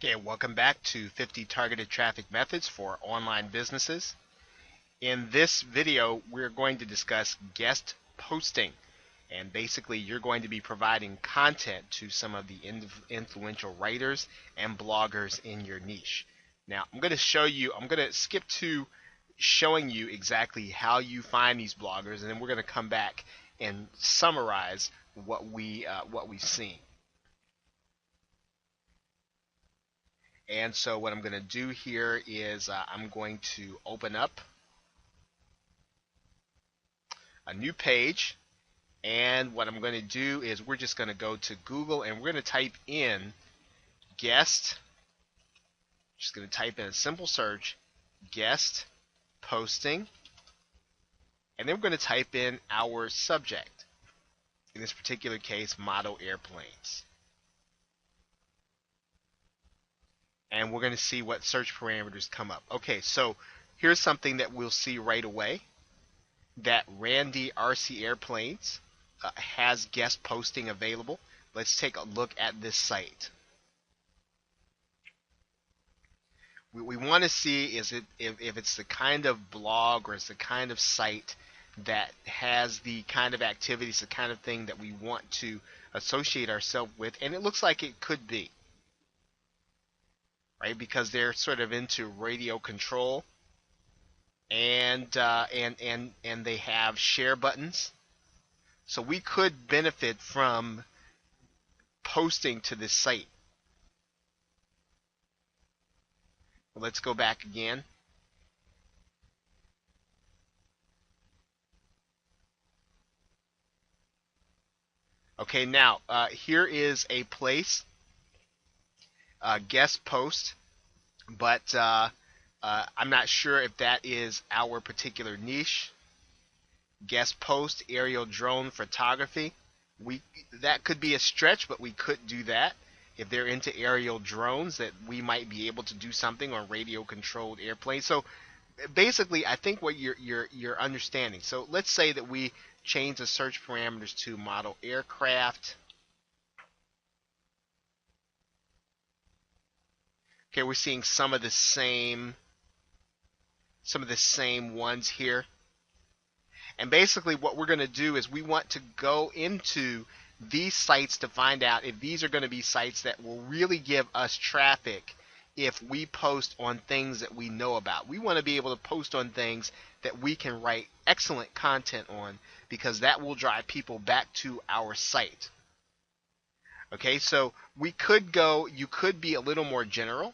Okay, welcome back to 50 Targeted Traffic Methods for Online Businesses. In this video, we're going to discuss guest posting. And basically, you're going to be providing content to some of the influential writers and bloggers in your niche. Now, I'm going to skip to showing you exactly how you find these bloggers, and then we're going to come back and summarize what we've seen. And so what I'm going to do here is I'm going to open up a new page, and what I'm going to do is we're just going to go to Google and we're going to type in guest. Just going to type in a simple search, guest posting, and then we're going to type in our subject. In this particular case, model airplanes. And we're going to see what search parameters come up. Okay, so here's something that we'll see right away, that Randy RC Airplanes has guest posting available. Let's take a look at this site. We want to see if it's the kind of blog or it's the kind of site that has the kind of activities, the kind of thing that we want to associate ourselves with, and it looks like it could be. Right, because they're sort of into radio control, and they have share buttons, so we could benefit from posting to this site. Let's go back again. Okay, now here is a place. Guest post, but I'm not sure if that is our particular niche. Guest post, aerial drone photography. That could be a stretch, but we could do that. If they're into aerial drones, that we might be able to do something on radio controlled airplanes. So basically, I think what you're understanding. So let's say that we change the search parameters to model aircraft. Okay, we're seeing some of the same ones here. And basically what we're going to do is we want to go into these sites to find out if these are going to be sites that will really give us traffic if we post on things that we know about. We want to be able to post on things that we can write excellent content on, because that will drive people back to our site. Okay, so you could be a little more general.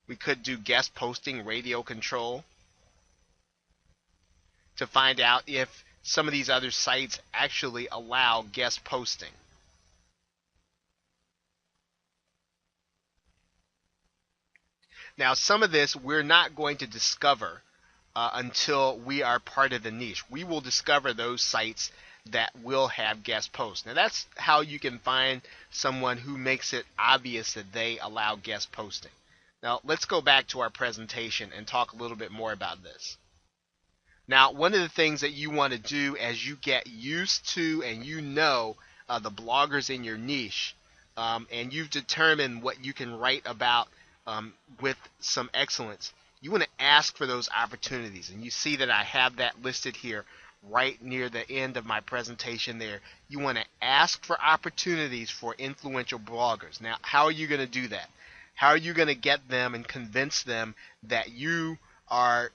We could do guest posting radio control to find out if some of these other sites actually allow guest posting. Now, some of this we're not going to discover until we are part of the niche. We will discover those sites that will have guest posts. Now, that's how you can find someone who makes it obvious that they allow guest posting. Now, let's go back to our presentation and talk a little bit more about this. Now, one of the things that you want to do as you get used to and the bloggers in your niche, and you've determined what you can write about with some excellence, you want to ask for those opportunities. And you see that I have that listed here right near the end of my presentation there. You want to ask for opportunities for influential bloggers. Now, how are you going to do that? How are you going to get them and convince them that you are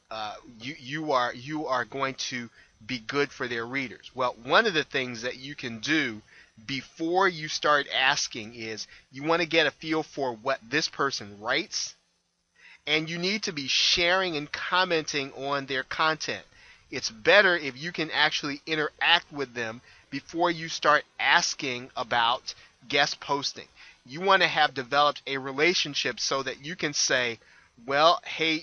going to be good for their readers? Well, one of the things that you can do before you start asking is you want to get a feel for what this person writes, and you need to be sharing and commenting on their content. It's better if you can actually interact with them before you start asking about guest posting. You want to have developed a relationship so that you can say, well, hey,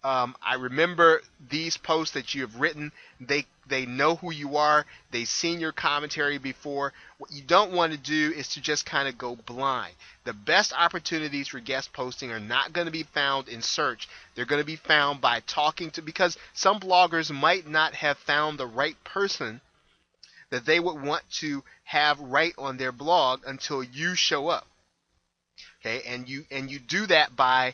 I remember these posts that you have written. They know who you are. They've seen your commentary before. What you don't want to do is to just kind of go blind. The best opportunities for guest posting are not going to be found in search. They're going to be found by talking to, because some bloggers might not have found the right person that they would want to have write on their blog until you show up. Okay, and you do that by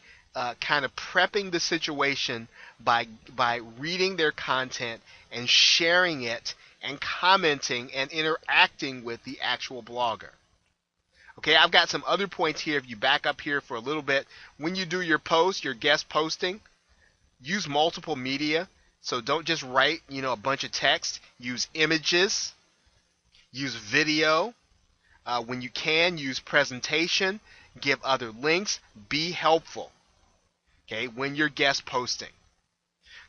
kind of prepping the situation by reading their content and sharing it and commenting and interacting with the actual blogger. Okay, I've got some other points here. If you back up here for a little bit, when you do your post, your guest posting, use multiple media. So don't just write, a bunch of text. Use images, use video. When you can, use presentation, give other links, be helpful. Okay, when you're guest posting.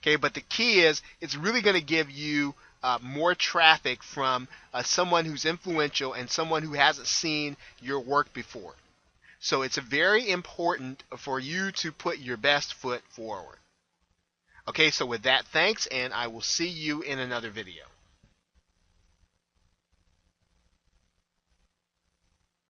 Okay, but the key is it's really going to give you more traffic from someone who's influential and someone who hasn't seen your work before. So it's very important for you to put your best foot forward. Okay, so with that, thanks, and I will see you in another video.